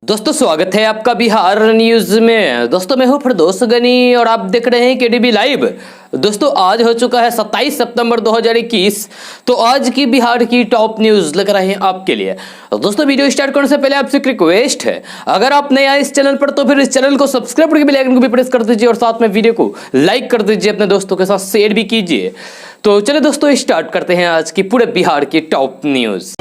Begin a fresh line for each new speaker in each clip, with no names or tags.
दोस्तों स्वागत है आपका बिहार न्यूज में। दोस्तों मैं हूं फिरदौस गनी और आप देख रहे हैं केडीबी लाइव। दोस्तों आज हो चुका है 27 सितंबर 2021। तो आज की बिहार की टॉप न्यूज लेकर आए हैं आपके लिए। दोस्तों वीडियो स्टार्ट करने से पहले आपसे एक रिक्वेस्ट है, अगर आप नए आए इस चैनल पर तो फिर इस चैनल को सब्सक्राइब करके बेल आइकन को भी प्रेस कर दीजिए और साथ में वीडियो को लाइक कर दीजिए, अपने दोस्तों के साथ शेयर भी कीजिए। तो चलिए दोस्तों स्टार्ट करते हैं आज की पूरे बिहार की टॉप न्यूज।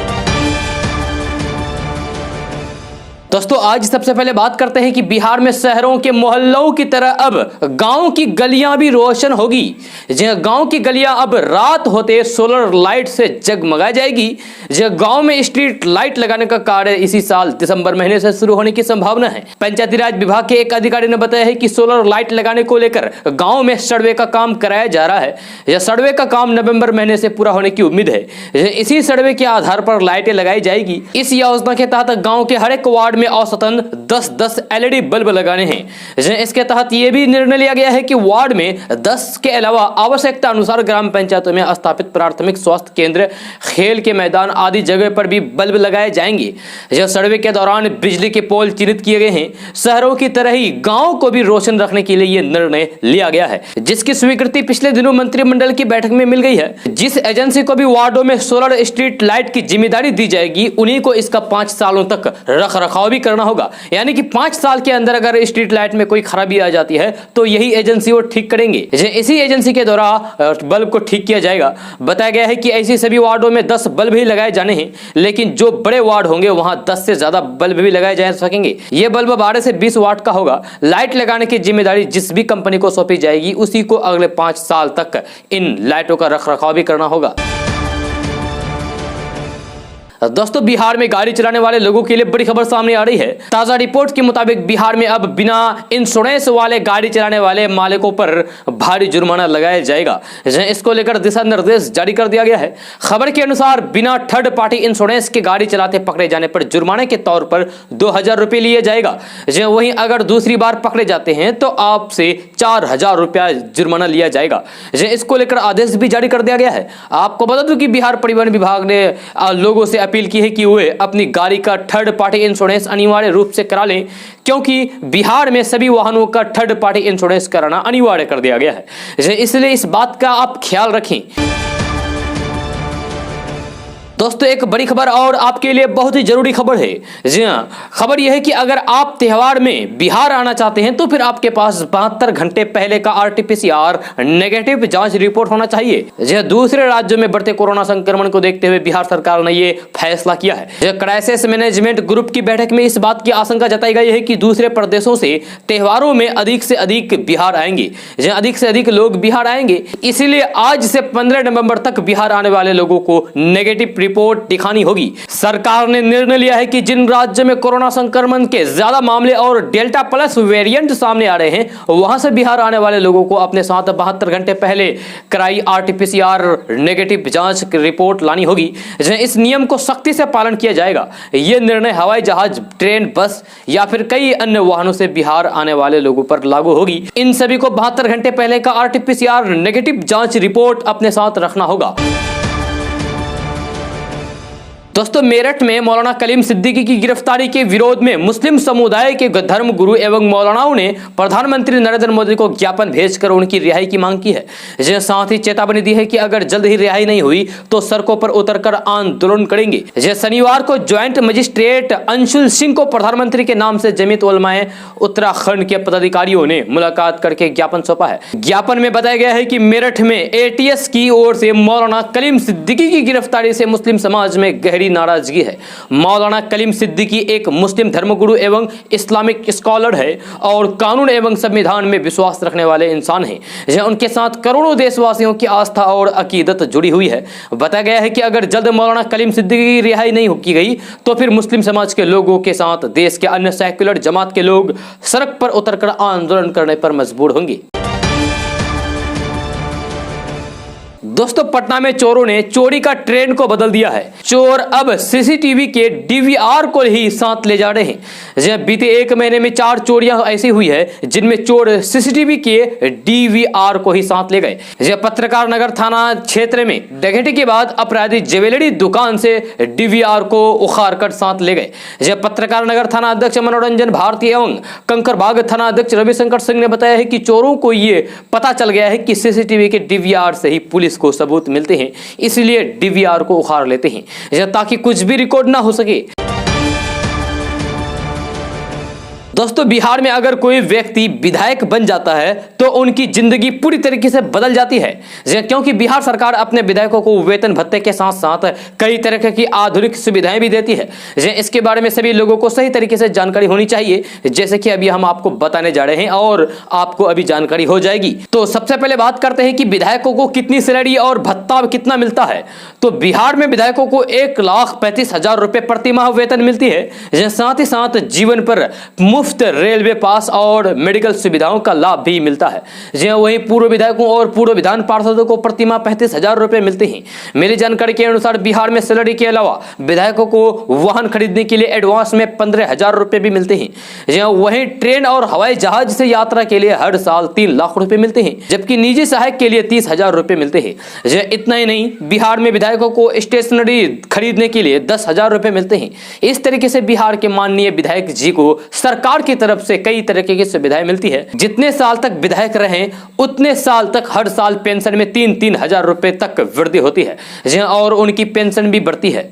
दोस्तों आज सबसे पहले बात करते हैं कि बिहार में शहरों के मोहल्लों की तरह अब गांव की गलियां भी रोशन होगी। जहां गांव की गलियां अब रात होते सोलर लाइट से जगमगा जाएगी। जहां गांव में स्ट्रीट लाइट लगाने का कार्य इसी साल दिसंबर महीने से शुरू होने की संभावना है। पंचायती राज विभाग के एक अधिकारी ने बताया है कि सोलर लाइट लगाने को लेकर गाँव में सर्वे का काम कराया जा रहा है। यह सर्वे का काम नवम्बर महीने से पूरा होने की उम्मीद है। इसी सर्वे के आधार पर लाइटें लगाई जाएगी। इस योजना के तहत गाँव के हर एक वार्ड में औसतन 10-10 एलईडी बल्ब लगाने हैं। इसके तहत यह भी निर्णय लिया गया है कि वार्ड में 10 के अलावा आवश्यकता अनुसार ग्राम पंचायतों में स्थापित प्राथमिक स्वास्थ्य केंद्र, खेल के मैदान आदि जगह पर भी बल्ब लगाए जाएंगे। यह सर्वे के दौरान बिजली के पोल चिन्हित किए गए हैं। शहरों की तरह ही गांव को भी रोशन रखने के लिए यह निर्णय लिया गया है, जिसकी स्वीकृति पिछले दिनों मंत्रिमंडल की बैठक में मिल गई है। जिस एजेंसी को भी वार्डों में सोलर स्ट्रीट लाइट की जिम्मेदारी दी जाएगी, उन्हीं को इसका 5 सालों तक रख रखाव भी करना होगा। यानी कि 5 साल के अंदर अगर स्ट्रीट लाइट में कोई खराबी आ जाती है तो यही एजेंसी वो ठीक करेंगे। इसी एजेंसी के द्वारा बल्ब को ठीक किया जाएगा। बताया गया है कि ऐसी सभी वार्डों में 10 बल्ब ही लगाए जाने हैं, लेकिन जो बड़े वार्ड होंगे वहां 10 से ज्यादा बल्ब भी लगाए जा सकेंगे। ये बल्ब 12 से 20 वाट का होगा। लाइट लगाने की जिम्मेदारी जिस भी कंपनी को सौंपी जाएगी, उसी को अगले 5 साल तक इन लाइटों का रख रखाव भी करना होगा। दोस्तों बिहार में गाड़ी चलाने वाले लोगों के लिए बड़ी खबर सामने आ रही है। ताजा रिपोर्ट के मुताबिक बिहार में अब बिना इंश्योरेंस वाले गाड़ी चलाने वाले मालिकों पर भारी जुर्माना लगाया जाएगा। इसको लेकर दिशा निर्देश जारी कर दिया गया है। खबर के अनुसार बिना थर्ड पार्टी इंश्योरेंस के गाड़ी चलाते पकड़े जाने पर जुर्माने के तौर पर 2000 रुपये लिया जाएगा। वहीं अगर दूसरी बार पकड़े जाते हैं तो आपसे 4000 रुपया जुर्माना लिया जाएगा। इसको लेकर आदेश भी जारी कर दिया गया है। आपको बता दूं कि बिहार परिवहन विभाग ने लोगों से अपील की है कि वे अपनी गाड़ी का थर्ड पार्टी इंश्योरेंस अनिवार्य रूप से करा लें, क्योंकि बिहार में सभी वाहनों का थर्ड पार्टी इंश्योरेंस कराना अनिवार्य कर दिया गया है। इसलिए इस बात का आप ख्याल रखें। दोस्तों एक बड़ी खबर और आपके लिए बहुत ही जरूरी खबर है। जी हाँ, खबर यह है कि अगर आप त्योहार में बिहार आना चाहते हैं तो फिर आपके पास 72 घंटे पहले का आरटीपीसीआर नेगेटिव जांच रिपोर्ट होना चाहिए। जी दूसरे राज्यों में बढ़ते कोरोना संक्रमण को देखते हुए बिहार सरकार ने यह फैसला किया है। क्राइसिस मैनेजमेंट ग्रुप की बैठक में इस बात की आशंका जताई गई है कि दूसरे प्रदेशों से त्योहारों में अधिक से अधिक बिहार आएंगे। अधिक से अधिक लोग बिहार आएंगे। इसीलिए आज से 15 नवंबर तक बिहार आने वाले लोगों को नेगेटिव रिपोर्ट दिखानी होगी। सरकार ने निर्णय लिया है कि जिन राज्यों में कोरोना संक्रमण के ज्यादा मामले और डेल्टा प्लस वेरिएंट सामने आ रहे हैं, वहां से बिहार आने वाले लोगों को अपने साथ 72 घंटे पहले कराई आरटीपीसीआर नेगेटिव जांच की रिपोर्ट लानी होगी। इस नियम को सख्ती से पालन किया जाएगा। यह निर्णय हवाई जहाज, ट्रेन, बस या फिर कई अन्य वाहनों से बिहार आने वाले लोगों पर लागू होगी। इन सभी को 72 घंटे पहले का आरटीपीसीआर नेगेटिव जांच रिपोर्ट अपने साथ रखना होगा। दोस्तों मेरठ में मौलाना कलीम सिद्दीकी की गिरफ्तारी के विरोध में मुस्लिम समुदाय के धर्म गुरु एवं मौलानाओं ने प्रधानमंत्री नरेंद्र मोदी को ज्ञापन भेजकर उनकी रिहाई की मांग की है। साथ ही चेतावनी दी है कि अगर जल्द ही रिहाई नहीं हुई तो सड़कों पर उतरकर आंदोलन करेंगे। शनिवार को ज्वाइंट मजिस्ट्रेट अंशुल सिंह को प्रधानमंत्री के नाम से जमीयत उलमाए उत्तराखंड के पदाधिकारियों ने मुलाकात करके ज्ञापन सौंपा है। ज्ञापन में बताया गया है कि मेरठ में एटीएस की ओर से मौलाना कलीम सिद्दीकी की गिरफ्तारी से मुस्लिम समाज में गहरी नाराजगी है। मौलाना कलीम सिद्दीकी एक मुस्लिम धर्मगुरु एवं इस्लामिक स्कॉलर है और कानून एवं संविधान में विश्वास रखने वाले इंसान हैं। उनके साथ करोड़ों देशवासियों की आस्था और अकीदत जुड़ी हुई है। बताया गया है कि अगर जल्द मौलाना कलीम सिद्दीकी की रिहाई नहीं की गई तो फिर मुस्लिम समाज के लोगों के साथ देश के अन्य सेक्युलर जमात के लोग सड़क पर उतरकर आंदोलन करने पर मजबूर होंगे। दोस्तों पटना में चोरों ने चोरी का ट्रेंड को बदल दिया है। चोर अब सीसीटीवी के डीवीआर को ही साथ ले जा रहे हैं। जब बीते एक महीने में 4 चोरियां ऐसी हुई है जिनमें चोर सीसीटीवी के डीवीआर को ही साथ ले गए। जब पत्रकार नगर थाना क्षेत्र में डकैती के बाद अपराधी ज्वेलरी दुकान से डीवीआर को उखाड़ कर साथ ले गए। जब पत्रकार नगर थाना अध्यक्ष मनोरंजन भारती एवं कंकरबाग थाना अध्यक्ष रविशंकर सिंह ने बताया है कि चोरों को ये पता चल गया है कि सीसीटीवी के डीवीआर से ही पुलिस को सबूत मिलते हैं, इसलिए डीवीआर को उखाड़ लेते हैं ताकि कुछ भी रिकॉर्ड ना हो सके। दोस्तों बिहार में अगर कोई व्यक्ति विधायक बन जाता है तो उनकी जिंदगी पूरी तरीके से बदल जाती है, क्योंकि बिहार सरकार अपने विधायकों को वेतन भत्ते के साथ साथ कई तरह की आधुनिक सुविधाएं भी देती है। इसके बारे में सभी लोगों को सही तरीके से जानकारी होनी चाहिए, जैसे कि अभी हम आपको बताने जा रहे हैं और आपको अभी जानकारी हो जाएगी। तो सबसे पहले बात करते हैं कि विधायकों को कितनी सैलरी और भत्ता कितना मिलता है। तो बिहार में विधायकों को 1,35,000 रुपए प्रति माह वेतन मिलती है। साथ ही साथ जीवन पर मुफ्त रेलवे पास और मेडिकल सुविधाओं का लाभ भी मिलता है। जी वहीं पूर्व विधायकों और पूर्व विधान पार्षदों को प्रति माह 35,000 रुपए मिलते हैं। मेरी जानकारी के अनुसार बिहार में सैलरी के अलावा विधायकों को वाहन खरीदने के लिए एडवांस में 15,000 रुपए भी मिलते हैं। जी वहीं ट्रेन और हवाई जहाज से यात्रा के लिए हर साल 3 लाख रुपए मिलते हैं, जबकि निजी सहायक के लिए 30,000 रुपए मिलते हैं। जी इतना ही नहीं, बिहार में विधायकों को स्टेशनरी खरीदने के लिए 10,000 रुपए मिलते हैं। इस तरीके से बिहार के माननीय विधायक जी को सरकार की तरफ से कई तरह की सुविधाएं मिलती है। जितने साल तक विधायक रहें उतने साल तक हर साल पेंशन में 3-3 हजार रुपए तक वृद्धि होती है और उनकी पेंशन भी बढ़ती है।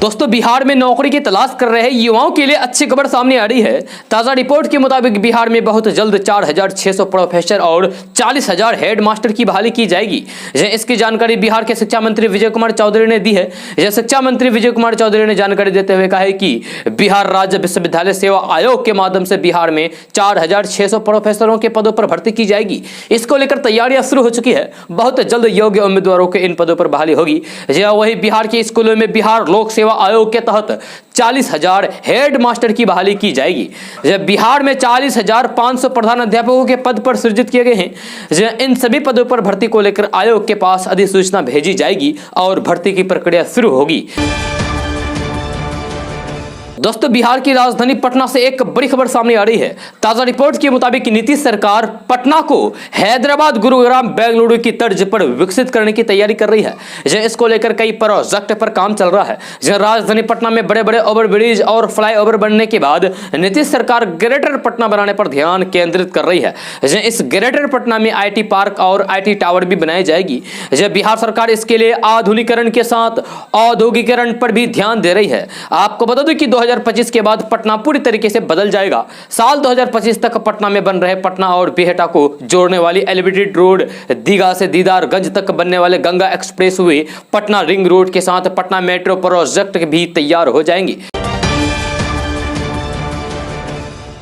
दोस्तों बिहार में नौकरी की तलाश कर रहे युवाओं के लिए अच्छी खबर सामने आ रही है। ताजा रिपोर्ट के मुताबिक बिहार में बहुत जल्द 4,600 प्रोफेसर और 40,000 हेड मास्टर की बहाली की जाएगी। इसकी जानकारी बिहार के शिक्षा मंत्री विजय कुमार चौधरी ने दी है। शिक्षा मंत्री विजय कुमार चौधरी ने जानकारी देते हुए कहा है कि बिहार राज्य विश्वविद्यालय सेवा आयोग के माध्यम से बिहार में 4,600 प्रोफेसरों के पदों पर भर्ती की जाएगी। इसको लेकर तैयारियां शुरू हो चुकी है। बहुत जल्द योग्य उम्मीदवारों के इन पदों पर बहाली होगी। वही बिहार के स्कूलों में बिहार लोक सेवा आयोग के तहत 40,000 हेड मास्टर की बहाली की जाएगी। जब बिहार में 40,500 प्रधान अध्यापकों के पद पर सृजित किए गए हैं। इन सभी पदों पर भर्ती को लेकर आयोग के पास अधिसूचना भेजी जाएगी और भर्ती की प्रक्रिया शुरू होगी। दोस्तों बिहार की राजधानी पटना से एक बड़ी खबर सामने आ रही है। ताजा रिपोर्ट के मुताबिक नीतीश सरकार पटना को हैदराबाद, गुरुग्राम, बेंगलुरु की तर्ज पर विकसित करने की तैयारी कर रही है। इसको लेकर कई प्रोजेक्ट पर काम चल रहा है। राजधानी पटना में बड़े बड़े ओवरब्रिज और फ्लाईओवर बनने के बाद नीतीश सरकार ग्रेटर पटना बनाने पर ध्यान केंद्रित कर रही है। इस ग्रेटर पटना में IT पार्क और IT टावर भी बनाई जाएगी। बिहार सरकार इसके लिए आधुनिकीकरण के साथ औद्योगिकीकरण पर भी ध्यान दे रही है। आपको बता दूं कि 2025 के बाद पटना पूरी तरीके से बदल जाएगा। साल 2025 तक पटना में बन रहे पटना और बिहटा को जोड़ने वाली एलिवेटेड रोड, दीघा से दीदारगंज तक बनने वाले Ganga expressway, Patna ring road के साथ पटना मेट्रो प्रोजेक्ट भी तैयार हो जाएंगी।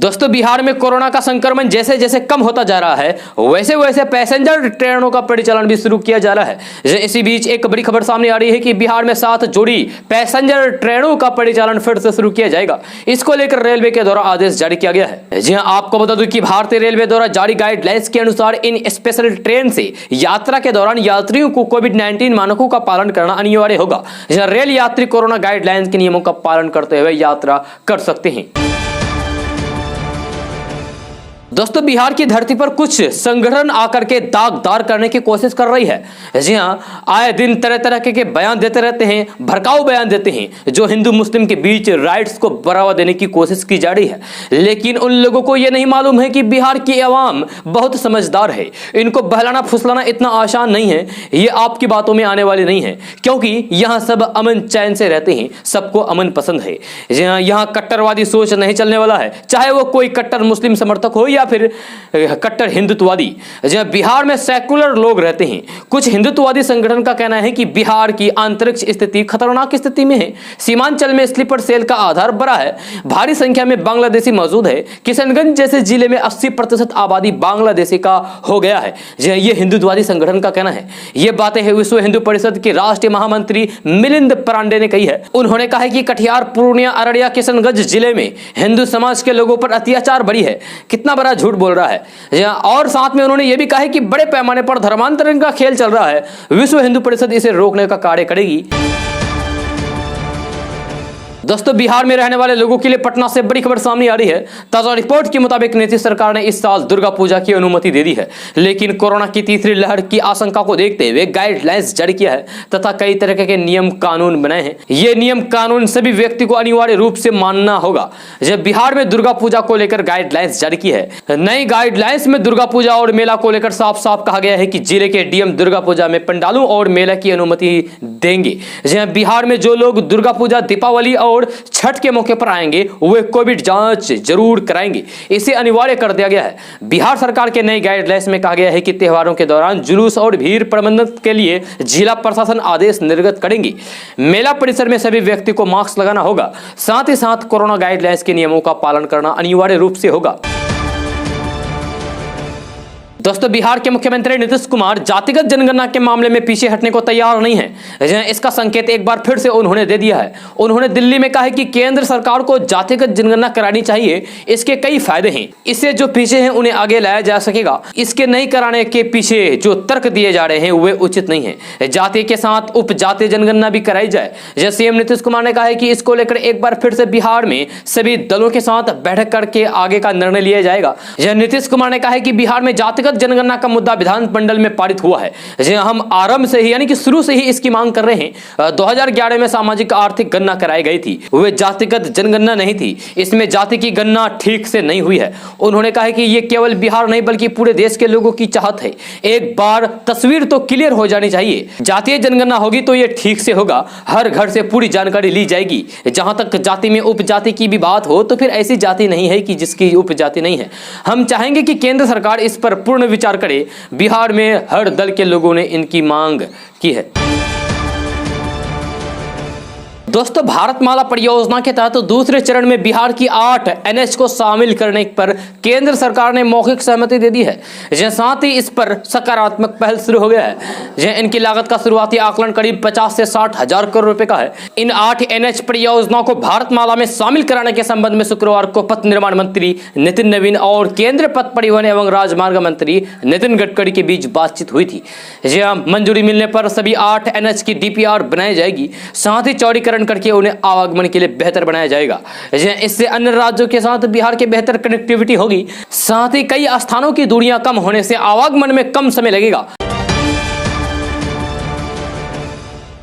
दोस्तों बिहार में कोरोना का संक्रमण जैसे जैसे कम होता जा रहा है वैसे वैसे पैसेंजर ट्रेनों का परिचालन भी शुरू किया जा रहा है। इसी बीच एक बड़ी खबर सामने आ रही है कि बिहार में 7 जोड़ी पैसेंजर ट्रेनों का परिचालन फिर से शुरू किया जाएगा। इसको लेकर रेलवे के द्वारा आदेश जारी किया गया है। जी हां, आपको बता दूं कि भारतीय रेलवे द्वारा जारी गाइडलाइंस के अनुसार इन स्पेशल ट्रेन से यात्रा के दौरान यात्रियों को कोविड-19 मानकों का पालन करना अनिवार्य होगा। रेल यात्री कोरोना गाइडलाइंस के नियमों का पालन करते हुए यात्रा कर सकते हैं। दोस्तों बिहार की धरती पर कुछ संगठन आकर के दागदार करने की कोशिश कर रही है। जी हां, आए दिन तरह तरह के बयान देते रहते हैं, भड़काऊ बयान देते हैं जो हिंदू मुस्लिम के बीच राइट्स को बढ़ावा देने की कोशिश की जा रही है। लेकिन उन लोगों को यह नहीं मालूम है कि बिहार की आवाम बहुत समझदार है। इनको बहलाना फुसलाना इतना आसान नहीं है। ये आपकी बातों में आने वाली नहीं है, क्योंकि यहाँ सब अमन चैन से रहते हैं, सबको अमन पसंद है। जी हां, यहाँ कट्टरवादी सोच नहीं चलने वाला है, चाहे वो कोई कट्टर मुस्लिम समर्थक हो या फिर कट्टर हिंदुत्ववादी। जब बिहार में सेकुलर लोग रहते हैं, कुछ हिंदुत्ववादी संगठन का कहना है कि बिहार की आंतरिक स्थिति खतरनाक स्थिति में है। सीमांचल में स्लीपर सेल का आधार बड़ा है, भारी संख्या में बांग्लादेशी मौजूद है। किशनगंज जैसे जिले में 80% आबादी बांग्लादेशी का हो गया है। यह हिंदुत्ववादी संगठन का कहना है। यह बातें विश्व हिंदू परिषद के राष्ट्रीय महामंत्री मिलिंद पांडे ने कही है। उन्होंने कहा है कि कटिहार, पूर्णिया, अररिया, किशनगंज जिले में हिंदू समाज के लोगों पर अत्याचार बढ़ी है। कितना बड़ा बड़ा झूठ बोल रहा है। और साथ में उन्होंने ये भी कहा है कि बड़े पैमाने पर धर्मांतरण का खेल चल रहा है, विश्व हिंदू परिषद इसे रोकने का कार्य करेगी। दोस्तों, बिहार में रहने वाले लोगों के लिए पटना से बड़ी खबर सामने आ रही है। ताजा रिपोर्ट के मुताबिक नीतीश सरकार ने इस साल दुर्गा पूजा की अनुमति दे दी है, लेकिन कोरोना की तीसरी लहर की आशंका को देखते हुए गाइडलाइंस जारी किया है तथा कई तरह के नियम कानून बनाए हैं। ये नियम कानून सभी व्यक्ति को अनिवार्य रूप से मानना होगा। जब बिहार में दुर्गा पूजा को लेकर गाइडलाइंस जारी की है, नई गाइडलाइंस में दुर्गा पूजा और मेला को लेकर साफ साफ कहा गया है कि जिले के डीएम दुर्गा पूजा में पंडालों और मेला की अनुमति देंगे। बिहार में जो लोग दुर्गा पूजा, दीपावली और छठ के मौके पर आएंगे वे कोविड जांच जरूर कराएंगे। इसे अनिवार्य कर दिया गया है। बिहार सरकार के नई गाइडलाइंस में कहा गया है कि त्योहारों के दौरान जुलूस और भीड़ प्रबंधन के लिए जिला प्रशासन आदेश निर्गत करेंगे। मेला परिसर में सभी व्यक्ति को मास्क लगाना होगा। साथ ही साथ कोरोना गाइडलाइंस के नियमों का पालन करना अनिवार्य रूप से होगा। दोस्तों, बिहार के मुख्यमंत्री नीतीश कुमार जातिगत जनगणना के मामले में पीछे हटने को तैयार नहीं है। इसका संकेत एक बार फिर से उन्होंने दे दिया है। उन्होंने दिल्ली में कहा है कि केंद्र सरकार को जातिगत जनगणना करानी चाहिए, इसके कई फायदे हैं, इससे जो पीछे हैं उन्हें आगे लाया जा सकेगा। इसके नहीं कराने के पीछे जो तर्क दिए जा रहे हैं वे उचित नहीं है। जाति के साथ उपजाति जनगणना भी कराई जाए। सीएम नीतीश कुमार ने कहा है कि इसको लेकर एक बार फिर से बिहार में सभी दलों के साथ बैठक करके आगे का निर्णय लिया जाएगा। नीतीश कुमार ने कहा है कि बिहार में जातिगत जनगणना का मुद्दा विधानमंडल में पारित हुआ है। हम आरंभ से ही यानी कि शुरू से ही इसकी मांग कर रहे हैं। 2011 में सामाजिक आर्थिक गणना कराई गई थी, वह जातिगत जनगणना नहीं थी। इसमें जाति की गणना ठीक से नहीं हुई है। उन्होंने कहा कि यह केवल बिहार नहीं बल्कि पूरे देश के लोगों की चाहत है। एक बार तस्वीर तो क्लियर हो जानी चाहिए। जातीय जनगणना होगी तो यह ठीक से होगा, हर घर से पूरी जानकारी ली जाएगी। जहां तक जाति में उपजाति की भी बात हो तो फिर ऐसी जाति नहीं है कि जिसकी उपजाति नहीं है। हम चाहेंगे कि केंद्र सरकार इस पर पूर्ण विचार करे। बिहार में हर दल के लोगों ने इनकी मांग की है। दोस्तों, भारतमाला परियोजना के तहत दूसरे चरण में बिहार की 8 एनएच को शामिल करने पर केंद्र सरकार ने मौखिक सहमति दे दी है। साथ ही इस पर सकारात्मक पहल शुरू हो गया है। इनकी लागत का शुरुआती आकलन करीब 50 से 60 हजार करोड़ रुपए का है। इन 8 एनएच परियोजनाओं को भारतमाला में शामिल कराने के संबंध में शुक्रवार को पथ निर्माण मंत्री नितिन नवीन और केंद्रीय पथ परिवहन एवं राजमार्ग मंत्री नितिन गडकरी के बीच बातचीत हुई थी। मंजूरी मिलने पर सभी 8 एनएच की डीपीआर बनाई जाएगी। साथ ही चौड़ीकरण करके उन्हें आवागमन के लिए बेहतर बनाया जाएगा। इससे अन्य राज्यों के साथ बिहार की बेहतर कनेक्टिविटी होगी। साथ ही कई स्थानों की दूरियां कम होने से आवागमन में कम समय लगेगा।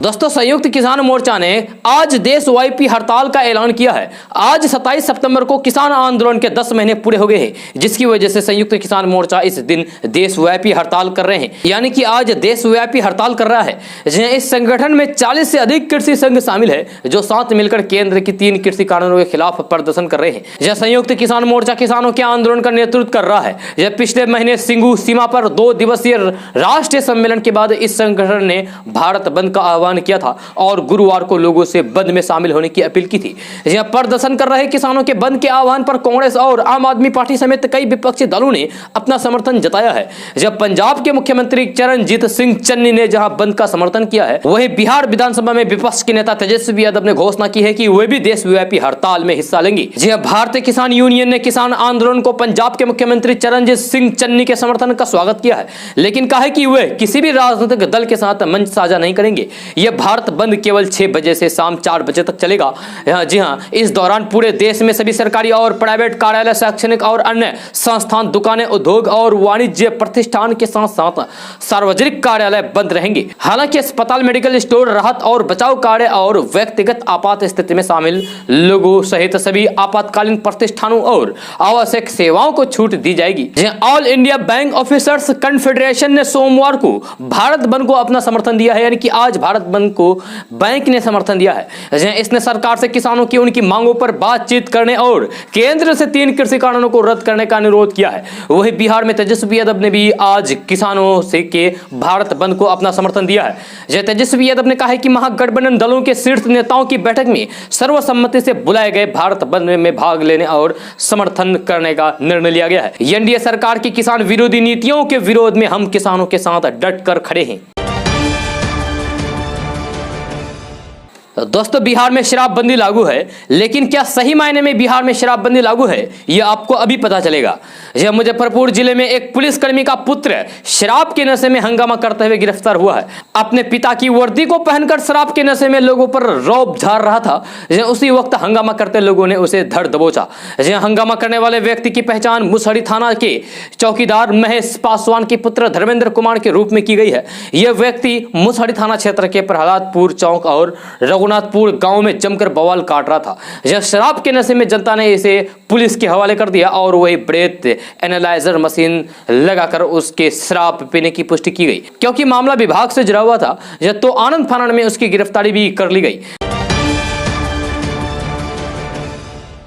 दोस्तों, संयुक्त किसान मोर्चा ने आज देशव्यापी हड़ताल का ऐलान किया है। आज 27 सितंबर को किसान आंदोलन के 10 महीने पूरे हो गए हैं, जिसकी वजह से संयुक्त किसान मोर्चा इस दिन देशव्यापी हड़ताल कर रहे हैं। यानी कि आज देशव्यापी हड़ताल कर रहा है। इस संगठन में 40 से अधिक कृषि संघ शामिल है, जो साथ मिलकर केंद्र की 3 कृषि कानूनों के खिलाफ प्रदर्शन कर रहे हैं। संयुक्त किसान मोर्चा किसानों के आंदोलन का नेतृत्व कर रहा है। पिछले महीने सिंगू सीमा पर 2 दिवसीय राष्ट्रीय सम्मेलन के बाद इस संगठन ने भारत बंद का किया था और गुरुवार को लोगों से बंद में शामिल होने की अपील की थी। प्रदर्शन कर रहे किसानों के बंद के आह्वान पर कांग्रेस और आम आदमी पार्टी समेत कई विपक्षी दलों ने अपना समर्थन जताया है। जब पंजाब के मुख्यमंत्री चरणजीत सिंह चन्नी ने जहां बंद का समर्थन किया है, वहीं बिहार विधानसभा में विपक्ष के नेता तेजस्वी यादव ने घोषणा की है कि वे भी देशव्यापी हड़ताल में हिस्सा लेंगे। भारतीय किसान यूनियन ने किसान आंदोलन को पंजाब के मुख्यमंत्री चरणजीत सिंह चन्नी के समर्थन का स्वागत किया है, लेकिन कहा है कि वे किसी भी राजनीतिक दल के साथ मंच साझा नहीं करेंगे। यह भारत बंद केवल 6 बजे से शाम 4 बजे तक चलेगा। जी हां, इस दौरान पूरे देश में सभी सरकारी और प्राइवेट कार्यालय, शैक्षणिक और अन्य संस्थान, दुकानें, उद्योग और वाणिज्य प्रतिष्ठान के साथ साथ सार्वजनिक कार्यालय बंद रहेंगे। हालांकि अस्पताल, मेडिकल स्टोर, राहत और बचाव कार्य और व्यक्तिगत आपात स्थिति में शामिल लोगों सहित सभी आपातकालीन प्रतिष्ठानों और आवश्यक सेवाओं को छूट दी जाएगी। All India bank officers confederation ने सोमवार को भारत बंद को अपना समर्थन दिया है। यानी कि आज भारत बंद को बैंक ने समर्थन दिया है। इसने सरकार से किसानों की उनकी मांगों पर बातचीत करने और केंद्र से 3 कृषि कानूनों को रद्द करने का अनुरोध किया है। वहीं बिहार में तेजस्वी यादव ने भी आज किसानों से के भारत बंद को अपना समर्थन दिया है। तेजस्वी यादव ने कहा है कि महागठबंधन दलों के शीर्ष नेताओं की बैठक में सर्वसम्मति से बुलाए गए भारत बंद में भाग लेने और समर्थन करने का निर्णय लिया गया है। एनडीए सरकार की किसान विरोधी नीतियों के विरोध में हम किसानों के साथ डट कर खड़े हैं। दोस्तों बिहार में शराबबंदी लागू है, लेकिन क्या सही मायने में बिहार में शराबबंदी लागू है यह आपको अभी पता चलेगा। यह मुजफ्फरपुर जिले में एक पुलिसकर्मी का पुत्र शराब के नशे में हंगामा करते हुए गिरफ्तार हुआ है। अपने पिता की वर्दी को पहनकर शराब के नशे में लोगों पर रौब झाड़ रहा था। उसी वक्त हंगामा करते लोगों ने उसे धर दबोचा। हंगामा करने वाले व्यक्ति की पहचान मुसहरी थाना के चौकीदार महेश पासवान के पुत्र धर्मेंद्र कुमार के रूप में की गई है। यह व्यक्ति मुसहरी थाना क्षेत्र के प्रहलादपुर चौक और रघुनाथपुर गांव में जमकर बवाल काट रहा था। यह शराब के नशे में जनता ने इसे पुलिस के हवाले कर दिया और वही ब्रेथ एनालाइजर मशीन लगाकर उसके शराब पीने की पुष्टि की गई। क्योंकि मामला विभाग से जुड़ा हुआ था, तो आनंद फानन में उसकी गिरफ्तारी भी कर ली गई।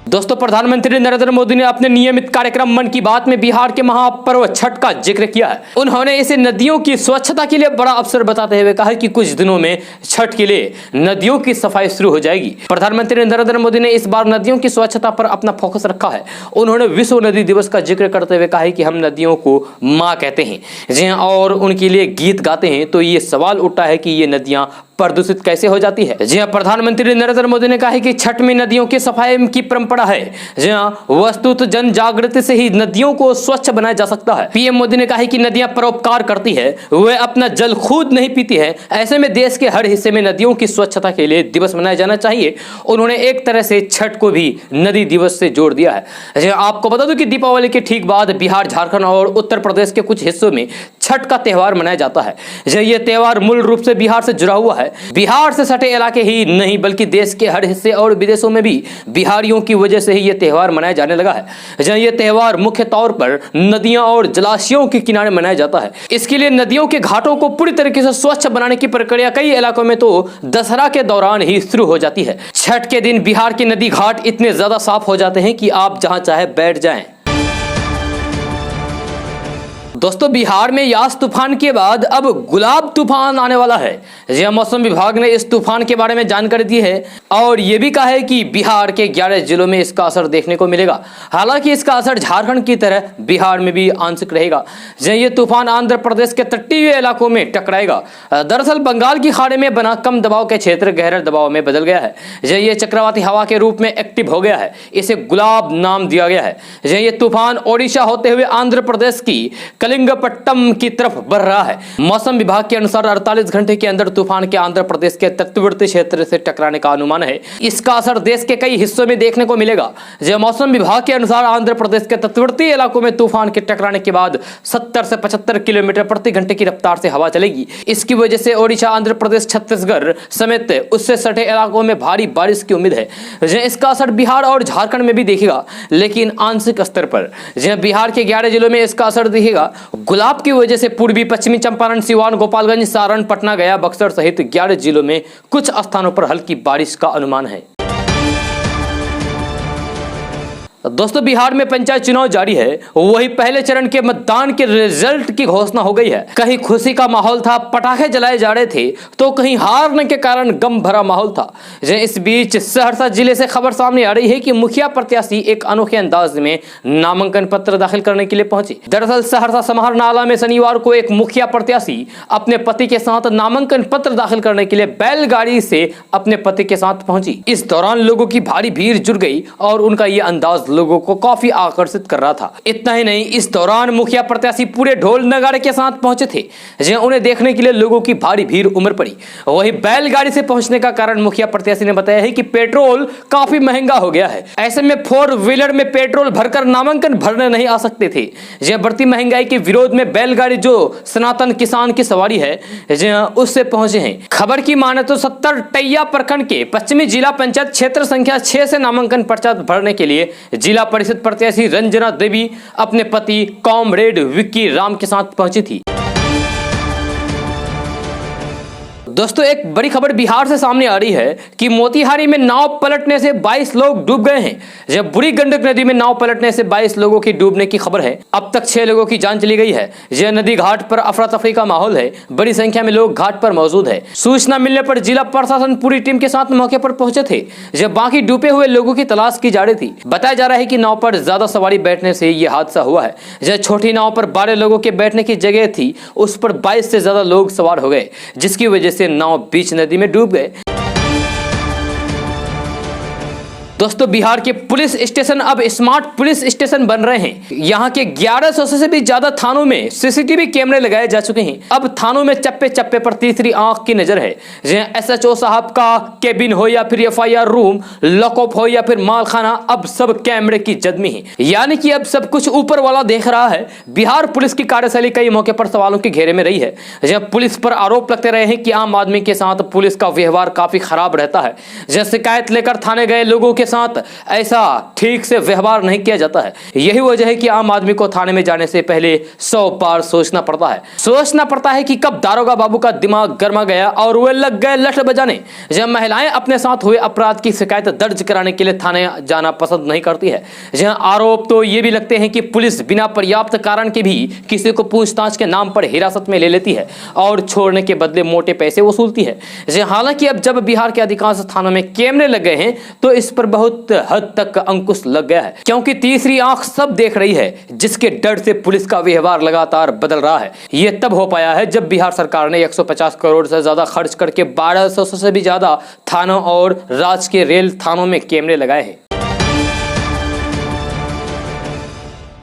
दोस्तों प्रधानमंत्री नरेंद्र मोदी ने अपने नियमित कार्यक्रम मन की बात में बिहार के महापर्व छठ का जिक्र किया है। उन्होंने इसे नदियों की स्वच्छता के लिए बड़ा अवसर बताते हुए कहा कि कुछ दिनों में छठ के लिए नदियों की सफाई शुरू हो जाएगी। प्रधानमंत्री नरेंद्र मोदी ने इस बार नदियों की स्वच्छता पर अपना फोकस रखा है। उन्होंने विश्व नदी दिवस का जिक्र करते हुए कहा है कि हम नदियों को माँ कहते हैं, जी हाँ, और उनके लिए गीत गाते हैं। तो ये सवाल उठता है कि ये नदियां प्रदूषित कैसे हो जाती है। जी हाँ, प्रधानमंत्री नरेंद्र मोदी ने कहा है कि छठ में नदियों की सफाई की परंपरा है। जी हाँ, वस्तुतः जन जागृति से ही नदियों को स्वच्छ बनाया जा सकता है। पीएम मोदी ने कहा है कि नदियां परोपकार करती है, वे अपना जल खुद नहीं पीती है। ऐसे में देश के हर हिस्से में नदियों की स्वच्छता के लिए दिवस मनाया जाना चाहिए। उन्होंने एक तरह से छठ को भी नदी दिवस से जोड़ दिया है। जी हाँ, आपको बता दूं कि दीपावली के ठीक बाद बिहार, झारखंड और उत्तर प्रदेश के कुछ हिस्सों में छठ का त्यौहार मनाया जाता है। यह त्यौहार मूल रूप से बिहार से जुड़ा हुआ है। बिहार से सटे इलाके ही नहीं बल्कि देश के हर हिस्से और विदेशों में भी बिहारियों की वजह से ही यह त्यौहार मनाया जाने लगा है। जहाँ यह त्यौहार मुख्य तौर पर नदियां और जलाशयों के किनारे मनाया जाता है। इसके लिए नदियों के घाटों को पूरी तरीके से स्वच्छ बनाने की प्रक्रिया कई इलाकों में तो दशहरा के दौरान ही शुरू हो जाती है। छठ के दिन बिहार के नदी घाट इतने ज्यादा साफ हो जाते हैं कि आप जहां चाहे बैठ जाएं। दोस्तों बिहार में यास तूफान के बाद अब गुलाब तूफान आने वाला है। जी मौसम विभाग ने इस तूफान के बारे में जानकारी दी है और यह भी कहा है कि बिहार के 11 जिलों में इसका असर देखने को मिलेगा। हालांकि इसका असर झारखंड की तरह बिहार में भी आंशिक रहेगा। ये तूफान आंध्र प्रदेश के तटीय इलाकों में टकराएगा। दरअसल बंगाल की खाड़ी में बना कम दबाव के क्षेत्र गहरे दबाव में बदल गया है। ये चक्रवाती हवा के रूप में एक्टिव हो गया है। इसे गुलाब नाम दिया गया है। ये तूफान ओडिशा होते हुए आंध्र प्रदेश की कलिंगपट्टम की तरफ बढ़ रहा है। मौसम विभाग के अनुसार 48 घंटे के अंदर तूफान के आंध्र प्रदेश के तटवर्ती क्षेत्र से टकराने का अनुमान है। इसका असर देश के कई हिस्सों में देखने को मिलेगा। जब मौसम विभाग के अनुसार आंध्र प्रदेश के तटवर्ती इलाकों में तूफान के टकराने के बाद 70 से 75 किलोमीटर प्रति घंटे की रफ्तार से हवा चलेगी। इसकी वजह से ओडिशा, आंध्र प्रदेश, छत्तीसगढ़ समेत उससे सटे इलाकों में भारी बारिश की उम्मीद है। इसका असर बिहार और झारखंड में भी दिखेगा, लेकिन आंशिक स्तर पर। बिहार के 11 जिलों में इसका असर दिखेगा। गुलाब की वजह से पूर्वी पश्चिमी चंपारण, सिवान, गोपालगंज, सारण, पटना, गया, बक्सर सहित 11 जिलों में कुछ स्थानों पर हल्की बारिश का अनुमान है। दोस्तों बिहार में पंचायत चुनाव जारी है। वही पहले चरण के मतदान के रिजल्ट की घोषणा हो गई है। कहीं खुशी का माहौल था, पटाखे जलाए जा रहे थे, तो कहीं हारने के कारण गम भरा माहौल था। इस बीच सहरसा जिले से खबर सामने आ रही है कि मुखिया प्रत्याशी एक अनोखे अंदाज में नामांकन पत्र दाखिल करने के लिए पहुंचे। दरअसल सहरसा समाहर नाला में शनिवार को एक मुखिया प्रत्याशी अपने पति के साथ नामांकन पत्र दाखिल करने के लिए बैलगाड़ी से अपने पति के साथ पहुंची। इस दौरान लोगों की भारी भीड़ जुट गई और उनका ये अंदाज लोगों को काफी आकर्षित कर रहा था। इतना ही नहीं, इस दौरान मुखिया प्रत्याशी पूरे ढोल नगाड़े के साथ पहुंचे थे। उन्हें देखने के लिए लोगों की भारी भीड़ उमड़ पड़ी। वही बैलगाड़ी से पहुंचने का कारण मुखिया प्रत्याशी ने बताया है कि पेट्रोल काफी महंगा हो गया है। ऐसे में 4 व्हीलर में पेट्रोल भरकर नामांकन भरने नहीं आ सकते थे। यह बढ़ती महंगाई के विरोध में बैलगाड़ी जो सनातन किसान की सवारी है, उससे पहुंचे हैं। खबर की माने तो 70 टैया प्रखंड के पश्चिमी जिला पंचायत क्षेत्र संख्या 6 से नामांकन पर्चा भरने के लिए जिला परिषद प्रत्याशी रंजना देवी अपने पति कॉमरेड विक्की राम के साथ पहुंची थी। दोस्तों एक बड़ी खबर बिहार से सामने आ रही है कि मोतिहारी में नाव पलटने से 22 लोग डूब गए हैं। जब बुरी गंडक नदी में नाव पलटने से 22 लोगों की डूबने की खबर है। अब तक 6 लोगों की जान चली गई है। यह नदी घाट पर अफरा तफरी का माहौल है। बड़ी संख्या में लोग घाट पर मौजूद है। सूचना मिलने पर जिला प्रशासन पूरी टीम के साथ मौके पर पहुंचे थे। जब बाकी डूबे हुए लोगों की तलाश की जा रही थी। बताया जा रहा है कि नाव पर ज्यादा सवारी बैठने से यह हादसा हुआ है। जब छोटी नाव पर 12 लोगों के बैठने की जगह थी, उस पर 22 से ज्यादा लोग सवार हो गए, जिसकी वजह से नाव बीच नदी में डूब गए। दोस्तों बिहार के पुलिस स्टेशन अब स्मार्ट पुलिस स्टेशन बन रहे हैं। यहाँ के 1100 से भी ज्यादा थानों में सीसीटीवी कैमरे लगाए जा चुके हैं। अब थानों में चप्पे चप्पे पर तीसरी आंख की नजर है। एसएचओ साहब का केबिन हो या फिर एफआईआर रूम, लॉकअप हो या फिर मालखाना, अब सब कैमरे की जद में है। यानी कि अब सब कुछ ऊपर वाला देख रहा है। बिहार पुलिस की कार्यशैली कई मौके पर सवालों के घेरे में रही है। जब पुलिस पर आरोप लगते रहे हैं कि आम आदमी के साथ पुलिस का व्यवहार काफी खराब रहता है। जब शिकायत लेकर थाने गए लोगों के साथ ऐसा ठीक से व्यवहार नहीं किया जाता है। यही वजह है कि आम आदमी को थाने में जाने से पहले 100 बार सोचना पड़ता है कि कब दारोगा बाबू का दिमाग गर्मा गया और वे लग गए लठ बजाने। जब महिलाएं अपने साथ हुए अपराध की शिकायत दर्ज कराने के लिए थाने जाना पसंद नहीं करती है। जहां आरोप तो ये भी लगते हैं कि पुलिस बिना पर्याप्त कारण के भी किसी को पूछताछ के नाम पर हिरासत में ले लेती है और छोड़ने के बदले मोटे पैसे वसूलती है। हालांकि अब जब बिहार के अधिकांश थानों में कैमरे लग गए हैं तो इस पर बहुत हद तक अंकुश लग गया है, क्योंकि तीसरी आंख सब देख रही है, जिसके डर से पुलिस का व्यवहार लगातार बदल रहा है। यह तब हो पाया है जब बिहार सरकार ने 150 करोड़ से ज्यादा खर्च करके 1200 से भी ज्यादा थानों और राज्य के रेल थानों में कैमरे लगाए हैं।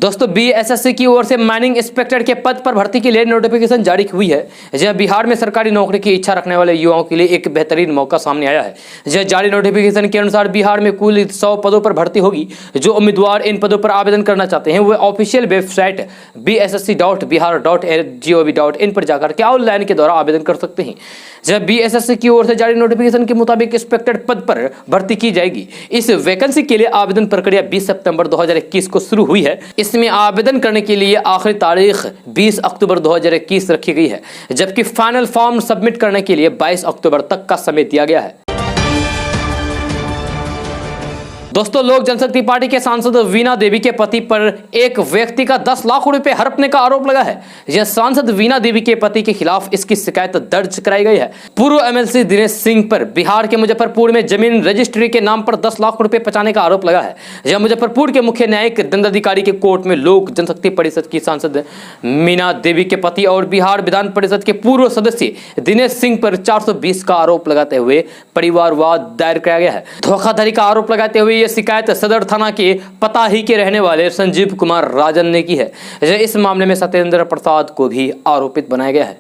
दोस्तों बीएसएससी की ओर से माइनिंग इंस्पेक्टर के पद पर भर्ती के लिए नोटिफिकेशन जारी हुई है। जहां बिहार में सरकारी नौकरी की इच्छा रखने वाले युवाओं के लिए एक बेहतरीन मौका सामने आया है। जहां जारी नोटिफिकेशन के अनुसार बिहार में कुल 100 पदों पर भर्ती होगी। जो उम्मीदवार इन पदों पर आवेदन करना चाहते हैं वे ऑफिशियल वेबसाइट bssc.bihar.gov.in पर जाकर के ऑनलाइन के द्वारा आवेदन कर सकते हैं। जब बीएसएससी की ओर से जारी नोटिफिकेशन के मुताबिक इंस्पेक्टर पद पर भर्ती की जाएगी। इस वैकेंसी के लिए आवेदन प्रक्रिया 20 सितंबर 2021 को शुरू हुई है। इसमें आवेदन करने के लिए आखिरी तारीख 20 अक्टूबर 2021 रखी गई है, जबकि फाइनल फॉर्म सबमिट करने के लिए 22 अक्टूबर तक का समय दिया गया है। दोस्तों लोक जनशक्ति पार्टी के सांसद वीणा देवी के पति पर एक व्यक्ति का 10 लाख रुपए हड़पने का आरोप लगा है। यह सांसद वीणा देवी के पति के खिलाफ इसकी शिकायत दर्ज कराई गई है। पूर्व एमएलसी दिनेश सिंह पर बिहार के मुजफ्फरपुर में जमीन रजिस्ट्री के नाम पर 10 लाख रुपए पचाने का आरोप लगा है। यह मुजफ्फरपुर के मुख्य न्यायिक दंडाधिकारी के कोर्ट में लोक जनशक्ति परिषद की सांसद वीणा देवी के पति और बिहार विधान परिषद के पूर्व सदस्य दिनेश सिंह पर 420 का आरोप लगाते हुए परिवारवाद दायर किया गया है। धोखाधड़ी का आरोप लगाते हुए यह शिकायत सदर थाना के पताही के रहने वाले संजीव कुमार राजन ने की है। इस मामले में सत्येंद्र प्रसाद को भी आरोपित बनाया गया है।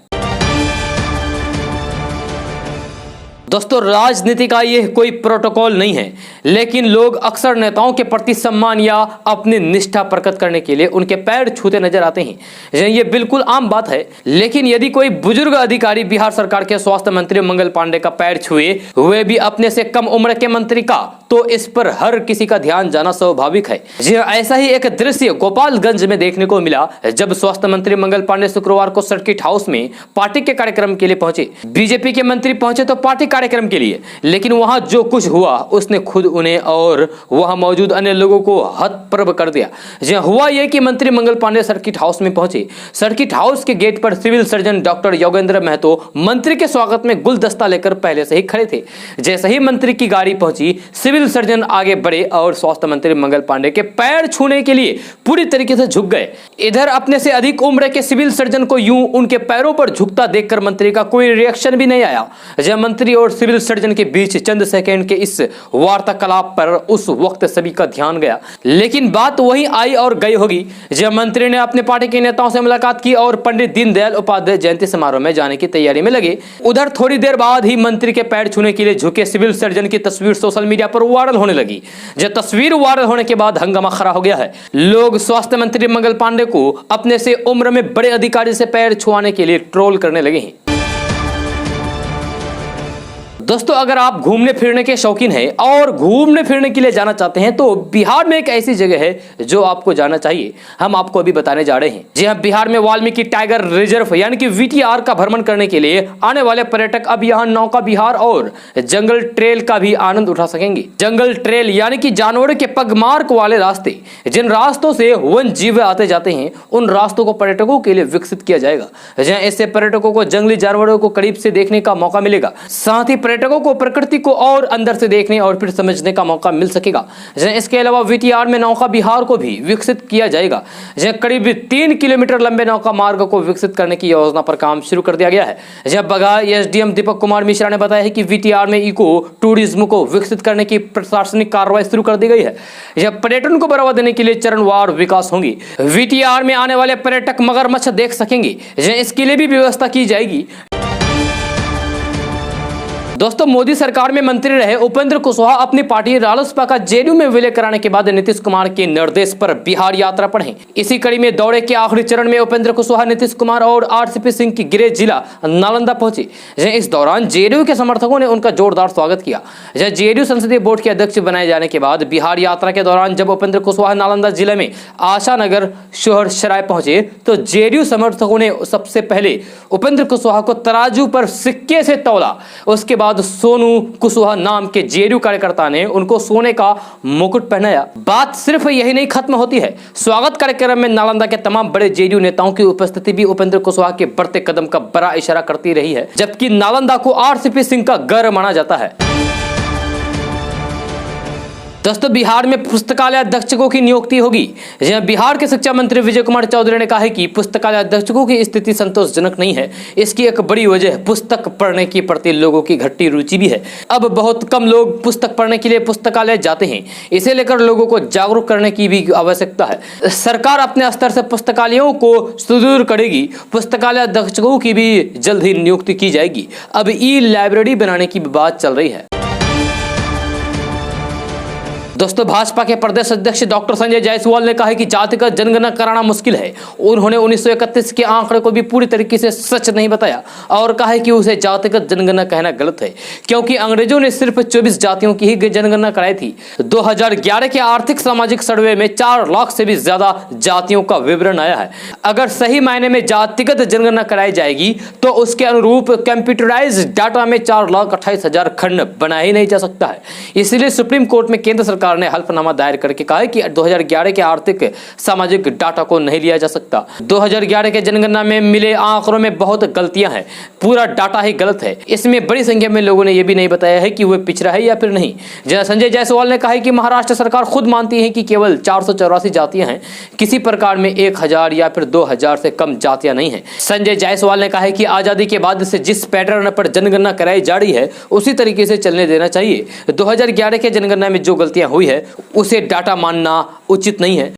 दोस्तों राजनीति का यह कोई प्रोटोकॉल नहीं है, लेकिन लोग अक्सर नेताओं के प्रति सम्मान या अपनी निष्ठा प्रकट करने के लिए उनके पैर छूते नजर आते हैं। ये बिल्कुल आम बात है, लेकिन यदि कोई बुजुर्ग अधिकारी बिहार सरकार के स्वास्थ्य मंत्री मंगल पांडे का पैर छुए, वे भी अपने से कम उम्र के मंत्री का, तो इस पर हर किसी का ध्यान जाना स्वाभाविक है। जी ऐसा ही एक दृश्य गोपालगंज में देखने को मिला, जब स्वास्थ्य मंत्री मंगल पांडे शुक्रवार को सर्किट हाउस में पार्टी के कार्यक्रम के लिए पहुंचे। बीजेपी के मंत्री पहुंचे तो पार्टी कार्यक्रम के लिए, लेकिन वहां जो कुछ हुआ उसने खुद उन्हें और वहां मौजूद अन्य लोगों को हतप्रभ कर दिया। जी हुआ यह कि मंत्री मंगल पांडे सर्किट हाउस में पहुंचे। सर्किट हाउस के गेट पर civil surgeon doctor Yogendra Mahto मंत्री के स्वागत में गुलदस्ता लेकर पहले से ही खड़े थे। जैसे ही मंत्री की गाड़ी पहुंची, सिविल सर्जन आगे बढ़े और स्वास्थ्य मंत्री मंगल पांडे के पैर छूने के लिए पूरी तरीके से झुक गए। इधर अपने से अधिक उम्र के सिविल सर्जन को यूं उनके पैरों पर झुकता देखकर मंत्री का कोई रिएक्शन भी नहीं आया। जब मंत्री और सिविल सर्जन के बीच चंद सेकंड के इस वार्तालाप पर उस वक्त सभी का ध्यान गया, लेकिन बात वही आई और गई होगी। जब मंत्री ने अपने पार्टी के नेताओं से मुलाकात की और पंडित दीनदयाल उपाध्याय जयंती समारोह में जाने की तैयारी में लगे, उधर थोड़ी देर बाद ही मंत्री के पैर छूने के लिए झुके सिविल सर्जन की तस्वीर सोशल मीडिया पर वायरल होने लगी। जब तस्वीर वायरल होने के बाद हंगामा खड़ा हो गया है। लोग स्वास्थ्य मंत्री मंगल पांडे को अपने से उम्र में बड़े अधिकारी से पैर छुआने के लिए ट्रोल करने लगे हैं। दोस्तों अगर आप घूमने फिरने के शौकीन हैं और घूमने फिरने के लिए जाना चाहते हैं, तो बिहार में एक ऐसी जगह है जो आपको जाना चाहिए। हम आपको अभी बताने जा रहे हैं। जी हाँ, बिहार में वाल्मीकि टाइगर रिजर्व यानी कि वीटीआर का भ्रमण करने के लिए आने वाले पर्यटक अब यहाँ नौका विहार और जंगल ट्रेल का भी आनंद उठा सकेंगे। जंगल ट्रेल यानी कि जानवरों के पगमार्क वाले रास्ते, जिन रास्तों से वन जीव आते जाते हैं, उन रास्तों को पर्यटकों के लिए विकसित किया जाएगा। जहाँ इससे पर्यटकों को जंगली जानवरों को करीब से देखने का मौका मिलेगा। साथ ही पर्यटकों को प्रकृति को और अंदर से देखने और फिर समझने का मौका मिल सकेगा। इसके अलावा वीटीआर में नौका विहार को भी विकसित किया जाएगा। करीब 3 किलोमीटर लंबे नौका मार्ग को विकसित करने की योजना पर काम शुरू कर दिया गया है। जब बघा एसडीएम दीपक कुमार मिश्रा ने बताया है कि वीटीआर में इको टूरिज्म को विकसित करने की प्रशासनिक कार्रवाई शुरू कर दी गई है। यह पर्यटन को बढ़ावा देने के लिए चरणवार विकास होंगी। वीटीआर में आने वाले पर्यटक मगरमच्छ देख सकेंगे, इसके लिए भी व्यवस्था की जाएगी। दोस्तों, मोदी सरकार में मंत्री रहे उपेंद्र कुशवाहा अपनी पार्टी रालोसपा का जेडीयू में विलय कराने के बाद नीतीश कुमार के निर्देश पर बिहार यात्रा पर हैं। इसी कड़ी में दौरे के आखिरी चरण में उपेंद्र कुशवाहा, नीतीश कुमार और आरसीपी सिंह की गृह जिला नालंदा पहुंचे। इस दौरान जेडीयू के समर्थकों ने उनका जोरदार स्वागत किया। जेडीयू संसदीय बोर्ड के अध्यक्ष बनाए जाने के बाद बिहार यात्रा के दौरान जब उपेंद्र कुशवाहा नालंदा जिले में आशानगर शोहरसराय पहुंचे तो जेडीयू समर्थकों ने सबसे पहले उपेंद्र कुशवाहा को तराजू पर सिक्के से तौला। उसके बाद सोनू कुशवाहा नाम के जेडीयू कार्यकर्ता ने उनको सोने का मुकुट पहनाया। बात सिर्फ यही नहीं खत्म होती है। स्वागत कार्यक्रम में नालंदा के तमाम बड़े जेडीयू नेताओं की उपस्थिति भी उपेंद्र कुशवाहा के बढ़ते कदम का बड़ा इशारा करती रही है, जबकि नालंदा को आरसीपी सिंह का घर माना जाता है। दोस्तों, बिहार में पुस्तकालय अधीक्षकों की नियुक्ति होगी। बिहार के शिक्षा मंत्री विजय कुमार चौधरी ने कहा है कि पुस्तकालय अधीक्षकों की स्थिति संतोषजनक नहीं है। इसकी एक बड़ी वजह पुस्तक पढ़ने के प्रति लोगों की घटती रुचि भी है। अब बहुत कम लोग पुस्तक पढ़ने के लिए पुस्तकालय जाते हैं। इसे लेकर लोगों को जागरूक करने की भी आवश्यकता है। सरकार अपने स्तर से पुस्तकालयों को सुदृढ़ करेगी। पुस्तकालय अधीक्षकों की भी जल्द ही नियुक्ति की जाएगी। अब ई लाइब्रेरी बनाने की बात चल रही है। दोस्तों, भाजपा के प्रदेश अध्यक्ष डॉक्टर संजय जायसवाल ने कहा है कि जातिगत जनगणना कराना मुश्किल है। उन्होंने 1931 के आंकड़े को भी पूरी तरीके से सच नहीं बताया और कहा है कि उसे जातिगत जनगणना कहना गलत है, क्योंकि अंग्रेजों ने सिर्फ 24 जातियों की ही जनगणना कराई थी। 2011 के आर्थिक सामाजिक सर्वे में 4 लाख से भी ज्यादा जातियों का विवरण आया है। अगर सही मायने में जातिगत जनगणना कराई जाएगी तो उसके अनुरूप कंप्यूटराइज डाटा में 4,28,000 खंड बनाया ही नहीं जा सकता है। इसलिए सुप्रीम कोर्ट में केंद्र सरकार ने हल्फनामा दायर करके कहा है कि 2011 के आर्थिक सामाजिक डाटा को नहीं लिया जा सकता। 2011 के जनगणना में मिले आंकड़ों में बहुत गलतियां हैं। पूरा डाटा ही गलत है। इसमें बड़ी संख्या में लोगों ने यह भी नहीं बताया है कि वह पिछड़ा है या फिर नहीं। संजय जायसवाल ने कहा है कि महाराष्ट्र सरकार खुद मानती है कि केवल 484 जातियां हैं। किसी प्रकार में 1000 या फिर 2000 से कम जातियां नहीं है। संजय जायसवाल ने कहा है कि आजादी के बाद से जिस पैटर्न पर जनगणना कराई जा रही है उसी तरीके से चलने देना चाहिए। 2011 के जनगणना में जो गलतियां हुई है उसे डाटा मानना उचित नहीं है।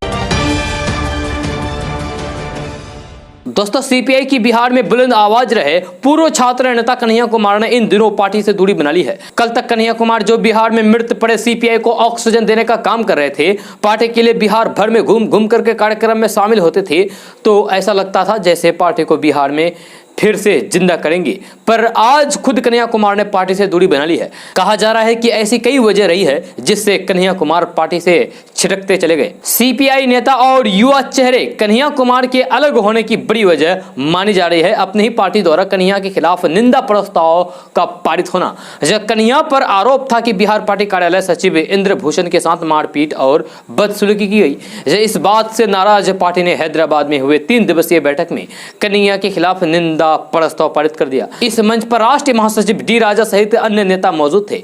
दोस्तों, सीपीआई की बिहार में बुलंद आवाज रहे पूर्व छात्र नेता कन्हैया कुमार ने इन दिनों पार्टी से दूरी बना ली है। कल तक कन्हैया कुमार, जो बिहार में मृत पड़े सीपीआई को ऑक्सीजन देने का काम कर रहे थे, पार्टी के लिए बिहार भर में घूम घूम करके कार्यक्रम में शामिल होते थे, तो ऐसा लगता था जैसे पार्टी को बिहार में फिर से जिंदा करेंगे। पर आज खुद कन्हैया कुमार ने पार्टी से दूरी बना ली है। कहा जा रहा है कि ऐसी कई वजह रही है जिससे कन्हैया कुमार पार्टी से छिटकते चले गए। सीपीआई नेता और युवा चेहरे कन्हैया कुमार के अलग होने की बड़ी वजह मानी जा रही है अपनी ही पार्टी द्वारा कन्हैया के खिलाफ निंदा प्रस्ताव का पारित होना। कन्हैया पर आरोप था कि बिहार पार्टी कार्यालय सचिव इंद्रभूषण के साथ मारपीट और बदसलूकी की गई। इस बात से नाराज पार्टी ने हैदराबाद में हुए 3 दिवसीय बैठक में कन्हैया के खिलाफ निंदा प्रस्ताव पारित कर दिया। इस मंच पर राष्ट्रीय महासचिव डी राजा सहित अन्य नेता मौजूद थे।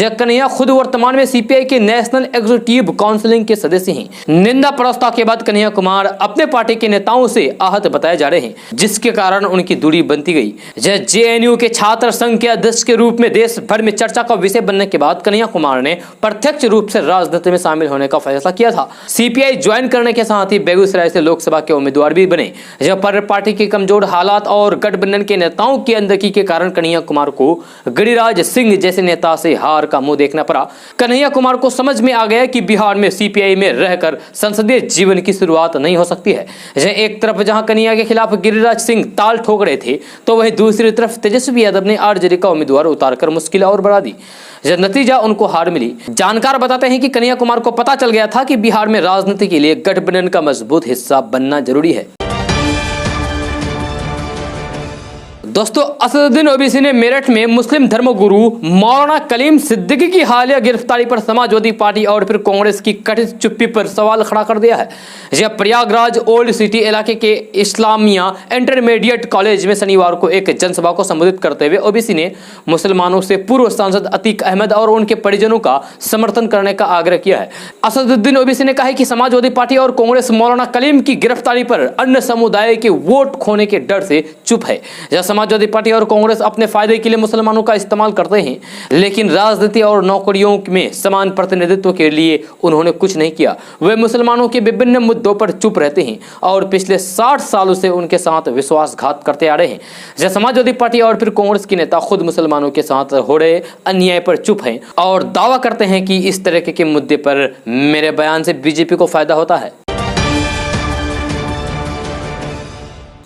कन्हैया खुद वर्तमान में सीपीआई के नेशनल एग्जीक्यूटिव काउंसिल के सदस्य हैं। निंदा प्रस्ताव के बाद कन्हैया कुमार अपने पार्टी के नेताओं से आहत बताए जा रहे हैं, जिसके कारण उनकी दूरी बनती गई। जेएनयू के छात्र संघ के अध्यक्ष के रूप में देश भर में चर्चा का विषय बनने के बाद कन्हैया कुमार ने प्रत्यक्ष रूप से राजनीति में शामिल होने का फैसला किया था। सीपीआई ज्वाइन करने के साथ ही बेगूसराय से लोकसभा के उम्मीदवार भी बने। पर पार्टी के कमजोर हालात और गठबंधन के नेताओं की अनदेखी के कारण कन्हैया कुमार को गिरिराज सिंह जैसे नेता से हार का मुंह देखना पड़ा। कन्हैया कुमार को समझ में आ गया कि बिहार में सीपीआई में रहकर संसदीय जीवन की शुरुआत नहीं हो सकती है। एक तरफ जहां कन्हैया के खिलाफ गिरिराज सिंह ताल ठोक रहे थे, तो वहीं दूसरी तरफ तेजस्वी यादव ने आरजेडी का उम्मीदवार उतारकर मुश्किल और बढ़ा दी। नतीजा उनको हार मिली। जानकार बताते हैं कि कन्हैया कुमार को पता चल गया था कि बिहार में राजनीति के लिए गठबंधन का मजबूत हिस्सा बनना जरूरी है। दोस्तों असदुद्दीन ओवैसी ने मेरठ में मुस्लिम धर्मगुरु मौलाना कलीम सिद्दीकी की हालिया गिरफ्तारी पर समाजवादी पार्टी और फिर कांग्रेस की कथित चुप्पी पर सवाल खड़ा कर दिया है। यह प्रयागराज ओल्ड सिटी इलाके के इस्लामिया इंटरमीडिएट कॉलेज में शनिवार को एक जनसभा को संबोधित करते हुए ओवैसी ने मुसलमानों से पूर्व सांसद अतीक अहमद और उनके परिजनों का समर्थन करने का आग्रह किया है। असदुद्दीन ओवैसी ने कहा है कि समाजवादी पार्टी और कांग्रेस मौलाना कलीम की गिरफ्तारी पर अन्य समुदाय के वोट खोने के डर से चुप है। समाजवादी पार्टी और कांग्रेस अपने फायदे के लिए मुसलमानों का इस्तेमाल करते हैं, लेकिन राजनीति और नौकरियों में समान प्रतिनिधित्व के लिए उन्होंने कुछ नहीं किया। वे मुसलमानों के विभिन्न मुद्दों पर चुप रहते हैं और पिछले 60 सालों से उनके साथ विश्वासघात करते आ रहे हैं। जब समाजवादी पार्टी और फिर कांग्रेस के नेता खुद मुसलमानों के साथ हो रहे अन्याय पर चुप हैं और दावा करते हैं कि इस तरह के मुद्दे पर मेरे बयान से बीजेपी को फायदा होता है।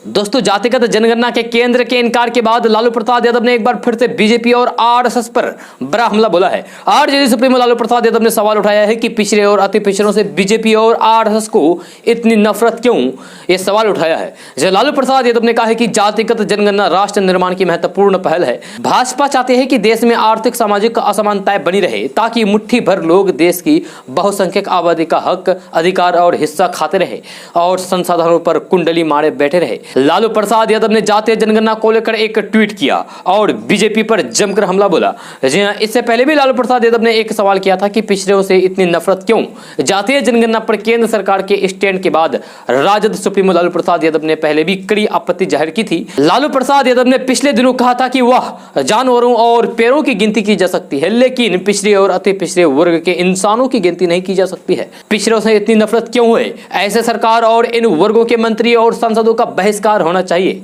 दोस्तों जातिगत जनगणना के केंद्र के इनकार के बाद लालू प्रसाद यादव ने एक बार फिर से बीजेपी और आरएसएस पर बड़ा हमला बोला है। आरजेडी सुप्रीमो लालू प्रसाद यादव ने सवाल उठाया है कि पिछड़े और अति पिछड़ों से बीजेपी और आरएसएस को इतनी नफरत क्यों, यह सवाल उठाया है। जब लालू प्रसाद यादव ने कहा है कि जातिगत जनगणना राष्ट्र निर्माण की महत्वपूर्ण पहल है। भाजपा चाहते हैं कि देश में आर्थिक सामाजिक असमानताएं बनी रहे ताकि मुट्ठी भर लोग देश की बहुसंख्यक आबादी का हक, अधिकार और हिस्सा खाते रहे और संसाधनों पर कुंडली मारे बैठे रहे। लालू प्रसाद यादव ने जातीय जनगणना को लेकर एक ट्वीट किया और बीजेपी पर जमकर हमला बोला। जी हां, इससे पहले भी लालू प्रसाद यादव ने एक सवाल किया था कि पिछड़ों से इतनी नफरत क्यों। जातीय जनगणना पर केंद्र सरकार के स्टैंड के बाद राजद सुप्रीमो लालू प्रसाद यादव ने पहले भी कड़ी आपत्ति जाहिर की थी। लालू प्रसाद यादव ने पिछले दिनों कहा था कि वह जानवरों और पेड़ों की गिनती की जा सकती है, लेकिन पिछड़े और अति पिछड़े वर्ग के इंसानों की गिनती नहीं की जा सकती है। पिछड़ों से इतनी नफरत क्यों है? ऐसे सरकार और इन वर्गों के मंत्री और सांसदों का बहिष्कार होना चाहिए।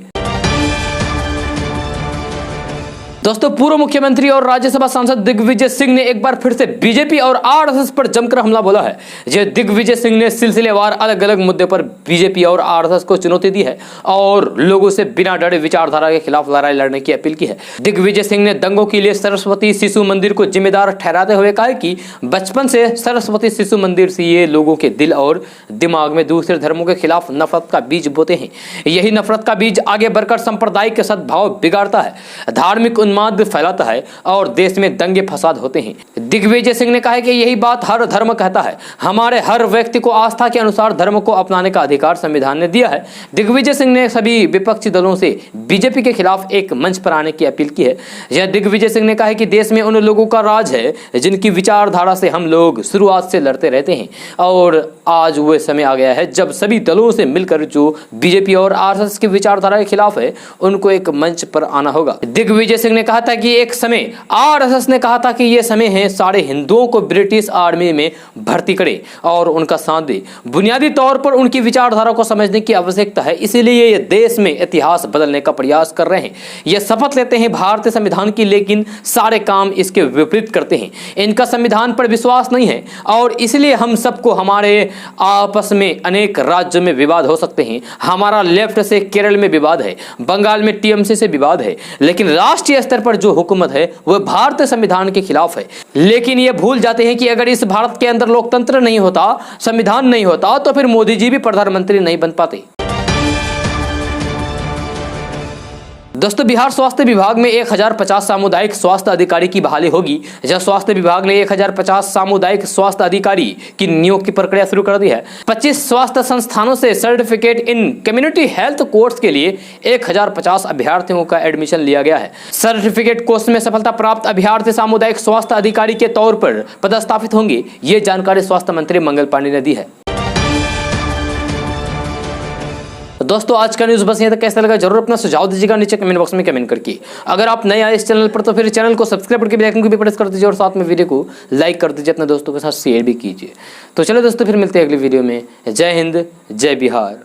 दोस्तों पूर्व मुख्यमंत्री और राज्यसभा सांसद दिग्विजय सिंह ने एक बार फिर से बीजेपी और आरएसएस पर जमकर हमला बोला है। जय दिग्विजय सिंह ने सिलसिलेवार अलग अलग मुद्दे पर बीजेपी और आरएसएस को चुनौती दी है और लोगों से बिना डरे विचारधारा के खिलाफ लड़ाई लड़ने की अपील की है। दिग्विजय सिंह ने दंगों के लिए सरस्वती शिशु मंदिर को जिम्मेदार ठहराते हुए कहा कि बचपन से सरस्वती शिशु मंदिर से ये लोगों के दिल और दिमाग में दूसरे धर्मों के खिलाफ नफरत का बीज बोते हैं। यही नफरत का बीज आगे बढ़कर सांप्रदायिक सद्भाव बिगाड़ता है, धार्मिक उन्माद फैलाता है और देश में दंगे फसाद होते हैं। दिग्विजय सिंह ने कहा है कि यही बात हर धर्म कहता है। हमारे हर व्यक्ति को आस्था के अनुसार धर्म को अपनाने का अधिकार संविधान ने दिया है। दिग्विजय सिंह ने सभी विपक्षी दलों से बीजेपी के खिलाफ एक मंच पर आने की अपील की है। यह दिग्विजय सिंह ने कहा है कि देश में उन लोगों का राज है जिनकी विचारधारा से हम लोग शुरुआत से लड़ते रहते हैं और आज वह समय आ गया है जब सभी दलों से मिलकर जो बीजेपी और आरएसएस की विचारधारा के खिलाफ है उनको एक मंच पर आना होगा। दिग्विजय सिंह ने कहा था कि एक समय आरएसएस ने कहा था कि यह समय है सारे हिंदुओं को ब्रिटिश आर्मी में भर्ती करे और उनका साथ दे। बुनियादी तौर पर उनकी विचारधारा को समझने की आवश्यकता है, इसीलिए ये देश में इतिहास बदलने का प्रयास कर रहे हैं। ये शपथ लेते हैं भारतीय संविधान की, लेकिन सारे काम इसके विपरीत करते हैं। इनका संविधान पर विश्वास नहीं है और इसलिए हम सबको हमारे आपस में अनेक राज्यों में विवाद हो सकते हैं। हमारा लेफ्ट से केरल में विवाद है, बंगाल में टीएमसी से विवाद है, लेकिन राष्ट्रीय स्तर पर जो हुकूमत है वह भारतीय संविधान के खिलाफ है। लेकिन ये भूल जाते हैं कि अगर इस भारत के अंदर लोकतंत्र नहीं होता, संविधान नहीं होता, तो फिर मोदी जी भी प्रधानमंत्री नहीं बन पाते। दोस्तों बिहार स्वास्थ्य विभाग में 1050 सामुदायिक स्वास्थ्य अधिकारी की बहाली होगी। जब स्वास्थ्य विभाग ने 1050 सामुदायिक स्वास्थ्य अधिकारी की नियुक्ति प्रक्रिया शुरू कर दी है। 25 स्वास्थ्य संस्थानों से certificate in community health course के लिए 1050 अभ्यर्थियों का एडमिशन लिया गया है। सर्टिफिकेट कोर्स में सफलता प्राप्त अभ्यर्थी सामुदायिक स्वास्थ्य अधिकारी के तौर पर पदस्थापित होंगे। ये जानकारी स्वास्थ्य मंत्री मंगल पांडे ने दी है। दोस्तों आज का न्यूज़ बस यहाँ तक। कैसा लगा जरूर अपना सुझाव दीजिएगा नीचे कमेंट बॉक्स में कमेंट करके। अगर आप नए आए इस चैनल पर तो फिर चैनल को सब्सक्राइब करके बेल आइकन को भी प्रेस कर दीजिए और साथ में वीडियो को लाइक कर दीजिए, अपने दोस्तों के साथ शेयर भी कीजिए। तो चलो दोस्तों फिर मिलते हैं अगली वीडियो में। जय हिंद, जय बिहार।